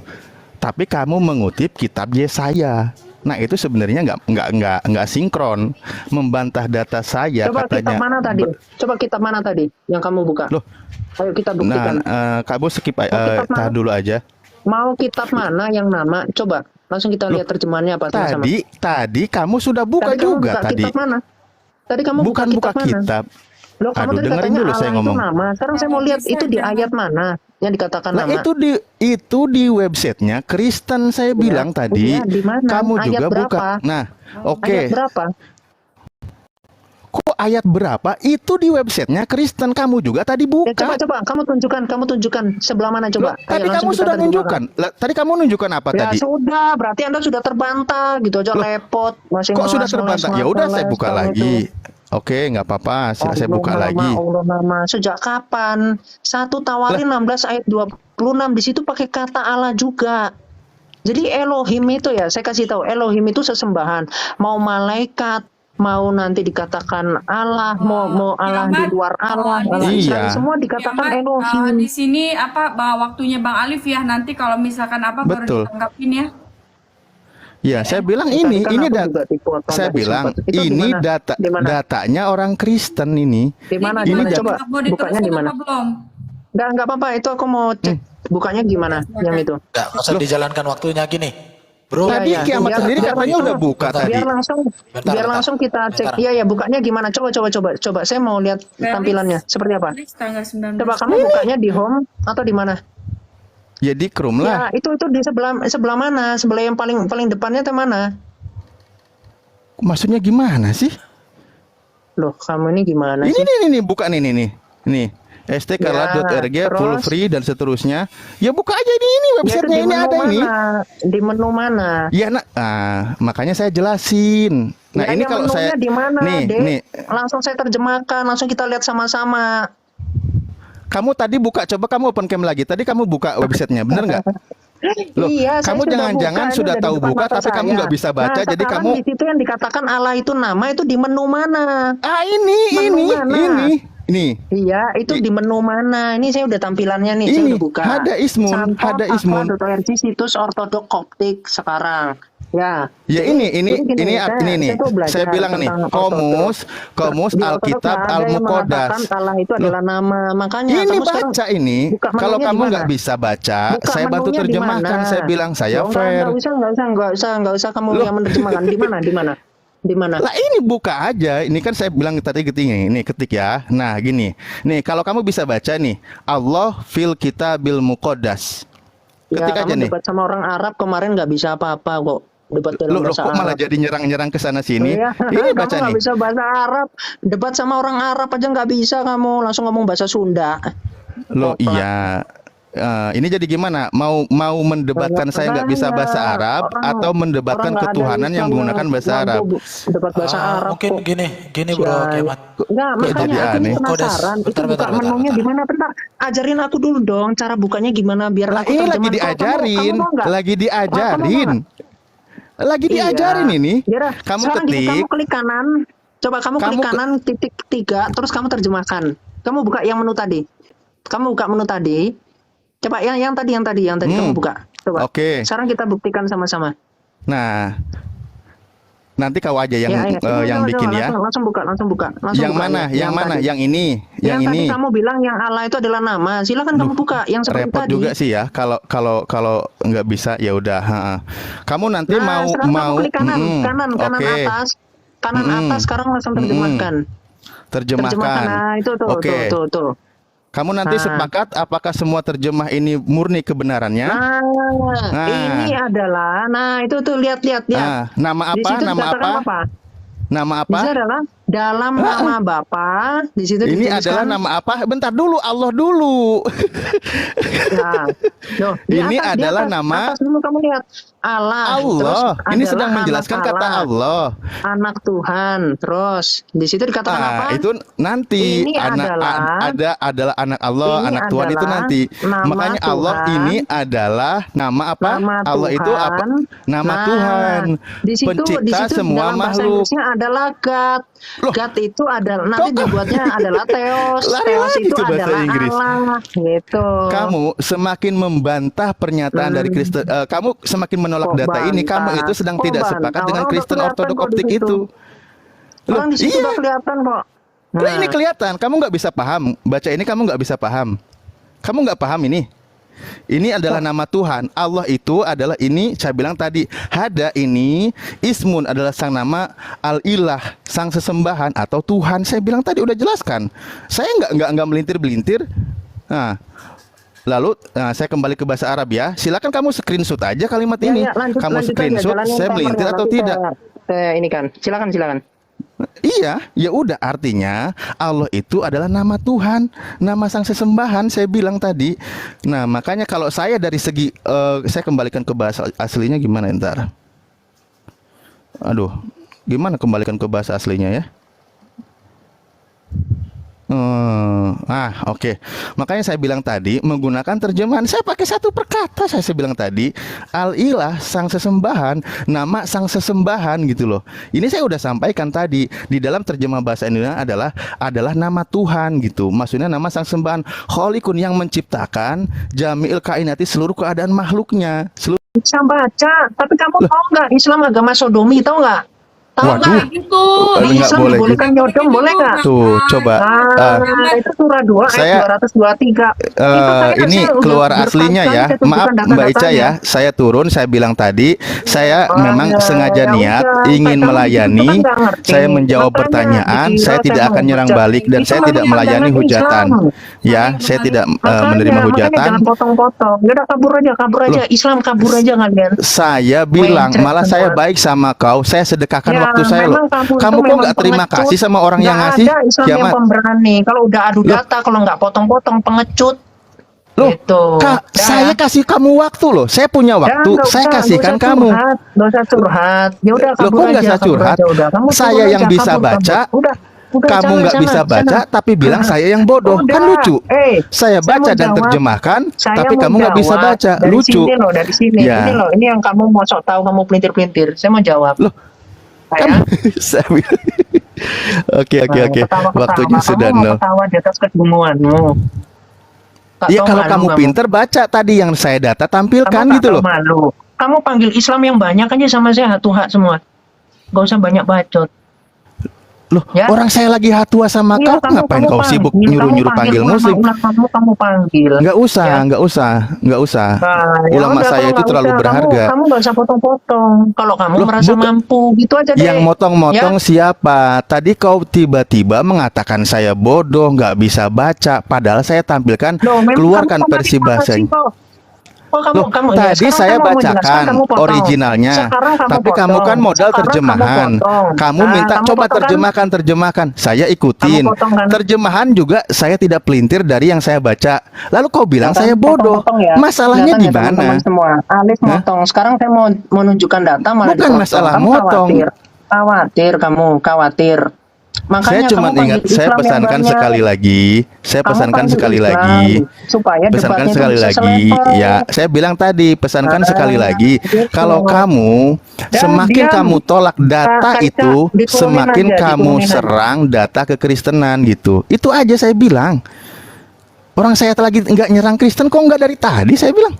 Tapi kamu mengutip kitab Yesaya. Nah itu sebenarnya nggak sinkron. Membantah data saya Coba katanya. Kitab mana tadi? Coba kitab mana tadi yang kamu buka? Loh, ayo kita buktikan. Kamu skip kitab dulu aja. Mau kitab mana yang nama? Coba langsung kita lihat terjemahannya apa sama-sama. Tadi kamu sudah buka Tadi juga kamu buka tadi. Kitab mana? Tadi kamu Bukan buka mana? kitab. Loh, kamu Aduh, tadi dengerin katanya dulu Allah saya itu ngomong. nama. Sekarang saya mau lihat itu di ayat mana yang dikatakan Nah nama. itu di websitenya Kristen saya bilang tadi. Di mana? Kamu Ayat juga berapa? buka. Nah, oke. Ayat berapa? Kok ayat berapa? Itu di websitenya Kristen. Kamu juga tadi buka. Ya, coba kamu tunjukkan sebelah mana coba. Loh, tadi Ayo, kamu langsung sudah kita nunjukkan. Tadi kamu nunjukkan apa Ya tadi? sudah, berarti Anda sudah terbantah gitu aja. Loh, repot. Masih Kok sudah ngeles-ngeles, terbantah? Ya udah saya ngeles, buka kamu lagi. itu. Oke, nggak apa-apa. Saya buka Allah lagi. nama. Sejak kapan? 1 Tawarin 16 ayat 26 di situ pakai kata Allah juga. Jadi Elohim itu ya, saya kasih tahu, Elohim itu sesembahan. Mau malaikat, mau nanti dikatakan Allah, mau Allah di luar Allah, Allah Iya. semua dikatakan Kiamat, Elohim. di sini waktunya Bang Alif ya, nanti kalau misalkan baru Betul. ditanggapin ya. Ya, saya bilang Tadi ini kan aku data. juga dipotong Saya tadi bilang sempat. Itu ini di mana? Di mana? datanya orang Kristen ini. Di mana? Ini Gimana? data- Coba Mau bukanya diterusin di mana? apa belum? Nggak apa-apa, itu aku mau cek bukanya gimana yang itu. Nggak usah dijalankan waktunya gini. Bro, Tadi Iya, Kiamat biar- sendiri biar katanya langsung- udah buka tadi. Biar langsung kita cek. Bentar. Iya ya, bukanya gimana? Coba. Saya mau lihat tampilannya seperti apa. Next tanggal 19. Coba kamu bukanya di home atau di mana? Jadi Chrome Ya, lah. itu di sebelah mana? Sebelah yang paling depannya atau mana? Maksudnya gimana sih? Loh, kamu ini gimana sih? Ini buka nih. Nih. stkarlat.org full terus? free dan seterusnya. Ya buka aja ini Ya, itu websitenya di ini menu ada ini. mana? Di menu mana? Ya makanya saya jelasin. Nah, Ya, ini yang kalau menunya saya di mana, Dek? nih, Langsung saya terjemahkan, langsung kita lihat sama-sama. kamu tadi buka, coba kamu open cam lagi. Tadi kamu buka websitenya, bener nggak? Loh, Iya, saya kamu sudah jangan-jangan buka, ini sudah udah di tahu depan buka mata tapi kamu saya. nggak bisa baca, Nah, jadi sekarang kamu di situ yang dikatakan Allah itu nama itu di menu mana? ini Menu mana? nih. Iya, itu di menu mana? Ini saya udah tampilannya nih, saya Ini udah buka. Hada Ismun. Santo.org situs ortodok Koptik sekarang. Ya. Ya Jadi ini gini, nih. tuh belajar Saya bilang nih, tentang Komus Di Ortodok Alkitab nggak ada yang Al-Muqaddas. mengatakan Allah itu adalah nama. Makanya Ini kamu sekarang baca ini. buka Kalau menunya kamu di mana? nggak bisa baca, Buka saya bantu menunya di terjemahkan. mana? Saya bilang saya Loh, fair. nggak usah kamu Loh. yang menerjemahkan. Di mana? Lah ini buka aja. Ini kan saya bilang tadi ketik ini ketik ya. Nah, gini. Nih, kalau kamu bisa baca nih, Allah fil kitabil muqaddas. Ketik Ya, aja kamu nih. debat sama orang Arab kemarin nggak bisa apa-apa kok. Debat dalam Loh, bahasa kok malah Arab. jadi nyerang-nyerang ke sana sini? Iya, Ini kamu baca nggak nih. bisa bahasa Arab. Debat sama orang Arab aja nggak bisa kamu. Langsung ngomong bahasa Sunda. Loh, Koprak. iya. Ini jadi gimana? Mau mendebatkan saya nggak bisa bahasa Arab atau mendebatkan orang nggak ada ketuhanan yang Islam menggunakan bahasa mampu Arab? Debat bahasa Arab Mungkin kok. gini bro Ya, Kiamat. Enggak, Kok makanya jadi aku aneh? penasaran. Itu Bentar, buka bentar, menunya bentar. gimana? Bentar, ajarin aku dulu dong cara bukanya gimana biar Lah aku ini lagi terjemahan. Kalau diajarin, kamu mau nggak? lagi Kamu mau diajarin. nggak? Lagi diajarin Iya. ini. Yaudah, Kamu sekarang gini, ketik. kamu klik kanan. Coba kamu klik kanan titik 3, terus kamu terjemahkan. Kamu buka yang menu tadi. Kamu buka menu tadi. Coba yang tadi kamu buka. Coba. Oke. Sekarang kita buktikan sama-sama. Nah, nanti kau aja yang yang Coba, bikin ya. Langsung buka. Yang mana? Yang mana? tadi. Yang ini. Yang Tadi ini. kamu bilang yang Allah itu adalah nama. Silakan kamu buka yang seperti Repot tadi. juga sih ya. Kalau nggak bisa ya udah. Kamu nanti Nah, sekarang mau kamu klik kanan Oke. atas. Kanan atas sekarang langsung terjemahkan. Terjemahkan. Nah, itu tuh, Oke. tuh. Kamu nanti Nah. sepakat apakah semua terjemah ini murni kebenarannya? Nah, ini adalah, itu tuh lihat. Nama Di apa? situ Nama dikatakan apa? Nama Di apa? situ adalah dalam nama Bapa. Di situ Ini dituliskan. adalah nama apa? Bentar dulu, Allah dulu. Nah, loh, di Ini atas, adalah di atas, nama atas dulu kamu lihat Allah. Terus Allah. Ini adalah sedang anak menjelaskan kata Allah. Anak Tuhan. Terus di situ dikatakan apa? Itu nanti Ini adalah anak Allah, ini anak Tuhan itu adalah nanti. nama Makanya Allah Tuhan. ini adalah nama apa? Nama Allah itu apa? Tuhan. Nama Nah, Tuhan. Di situ Pencipta semua dalam bahasa makhluk. Inggrisnya adalah God. Loh. God itu adalah nanti dibuatnya adalah Theos. Lari Theos lagi itu ke bahasa adalah Inggris. Allah. Gitu. Kamu semakin membantah pernyataan dari Kristen, kamu semakin menolak Kok data ini. Kamu bantah? itu sedang Kok tidak bantah? sepakat dengan Orang udah Kristen kelihatan Ortodok kok di Optik situ. itu. Loh, Orang di situ iya. udah kelihatan kok. Lah ini kelihatan, kamu nggak bisa paham. Baca ini kamu nggak bisa paham. Kamu nggak paham ini. Ini adalah nama Tuhan. Allah itu adalah ini. Saya bilang tadi, Hada ini Ismun adalah sang nama, Al-Ilah sang sesembahan atau Tuhan. Saya bilang tadi udah jelaskan. Saya nggak melintir-belintir. Nah, lalu saya kembali ke bahasa Arab ya. Silakan kamu screenshot aja kalimat ini. Kamu lanjut aja, screenshot. jalanin Saya covernya, melintir atau nanti tidak? ini kan. Silakan. Iya, ya udah artinya Allah itu adalah nama Tuhan, nama sang sesembahan. Saya bilang tadi. Nah, makanya kalau saya dari segi saya kembalikan ke bahasa aslinya gimana ntar? Aduh, gimana kembalikan ke bahasa aslinya ya? Oke. Makanya saya bilang tadi menggunakan terjemahan. Saya pakai satu perkata. Saya bilang tadi Al-Ilah sang sesembahan, nama sang sesembahan gitu loh. Ini saya udah sampaikan tadi di dalam terjemah bahasa Indonesia adalah nama Tuhan gitu. Maksudnya nama sang sembahan, Kholikun yang menciptakan Jami'il Kainati seluruh keadaan makhluknya. Bisa baca, tapi kamu tahu nggak Islam agama sodomi, tahu nggak? Tahu Waduh. nggak? Gitu. Di Nggak Islam boleh dibolehkan nyodong, boleh nggak? Tuh, coba. Itu surah 2 saya- ayat 223. Ini keluar aslinya ya. Maaf Mbak Ica ya. Saya turun, saya bilang tadi, saya memang sengaja niat ingin melayani. Saya menjawab pertanyaan, saya tidak akan nyerang balik dan saya tidak melayani hujatan. Ya, saya tidak menerima hujatan. Jangan potong-potong. Ya udah kabur aja. Islam kabur aja kalian. Saya bilang, malah saya baik sama kau. Saya sedekahkan waktu saya loh. memang Kamu itu kok memang nggak terima pengecut. kasih sama orang yang Nggak ngasih? ada Islam yang Kiamat. pemberani. Kalau udah adu data, kalau nggak potong-potong pengecut. Loh, Gitu. Kak, Dah. saya kasih kamu waktu loh. Saya punya waktu, Nggak saya usah, kasihkan nggak usah kamu. Nggak usah curhat. Ya udah Loh, kabur kok nggak aja. usah curhat? Udah. Kamu Saya turun yang aja, bisa kabur. baca. Udah. Udah, kamu jangan, nggak bisa jangan, baca jangan. tapi bilang saya yang bodoh. Udah. Kan lucu. Saya Saya mau baca dan jawab. terjemahkan, Saya tapi mau kamu nggak bisa jawab. baca. Dari Lucu. sini loh, dari sini. Ya. Ini loh, ini yang kamu mau sok tahu, kamu pelintir-pelintir. Saya mau jawab. Loh, kan Saya saya bilang- Oke. ketawa-ketawa. Waktunya Kamu sudah mau nol. ketawa di atas kedunguanmu. Tak Ya tahu kalau malu kamu pinter baca tadi yang saya data tampilkan Kamu tak gitu tahu loh. malu. Kamu panggil Islam yang banyak aja sama saya hatuha semua. Gak usah banyak bacot. Loh, Ya. orang saya lagi hatua sama Iya, kau, ngapain kau sibuk nyuruh-nyuruh panggil muslim? Ulama kamu panggil. Nggak usah. Ya. Nggak usah. Nah, ya Ulama udah, saya kalau itu nggak terlalu usah, berharga. Kamu nggak usah potong-potong. Kalau kamu Loh, merasa bukan. mampu, gitu aja deh. Yang motong-motong siapa? Tadi kau tiba-tiba mengatakan saya bodoh, nggak bisa baca. Padahal saya tampilkan, Loh, memang keluarkan kamu versi tadi bahasanya. apa sih, kok? Oh, Loh, ya, tadi sekarang saya kamu mau bacakan jelaskan, kamu potong. originalnya, Sekarang tapi kamu potong. kan modal Sekarang terjemahan. Kamu, potong. Kamu minta kamu coba potong kan? terjemahkan. Saya ikutin. Kamu potong kan? Terjemahan juga saya tidak pelintir dari yang saya baca. Lalu kau bilang Kan, saya bodoh. potong-potong ya. Masalahnya Kelihatan di ya, mana? teman-teman semua. Alif Hah? motong. Sekarang saya mau menunjukkan data malah Bukan dipotong. masalah Kamu motong. Khawatir kamu, khawatir. Makanya Saya cuma kamu ingat, panggil saya Islam yang pesankan banyak. sekali lagi. Saya Kamu pesankan panggil sekali Islam lagi. supaya Pesankan debatnya itu sekali bisa lagi. selevel. Ya, saya bilang tadi, pesankan sekali lagi. gitu. Kalau kamu Ya, semakin diam. kamu tolak data Kak Ica, itu, diturunin semakin aja, kamu diturunin aja. serang data kekristenan gitu. Itu aja saya bilang. Orang saya lagi nggak nyerang Kristen, kok nggak dari tadi saya bilang.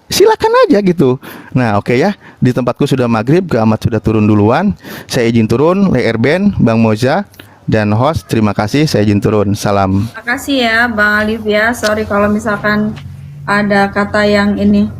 Silakan aja gitu. Nah, oke ya. Di tempatku sudah maghrib, Kak Ahmad sudah turun duluan. Saya izin turun, Le Erben, Bang Moza, dan host. Terima kasih, saya izin turun. Salam. Makasih ya Bang Alif ya. Sorry kalau misalkan ada kata yang ini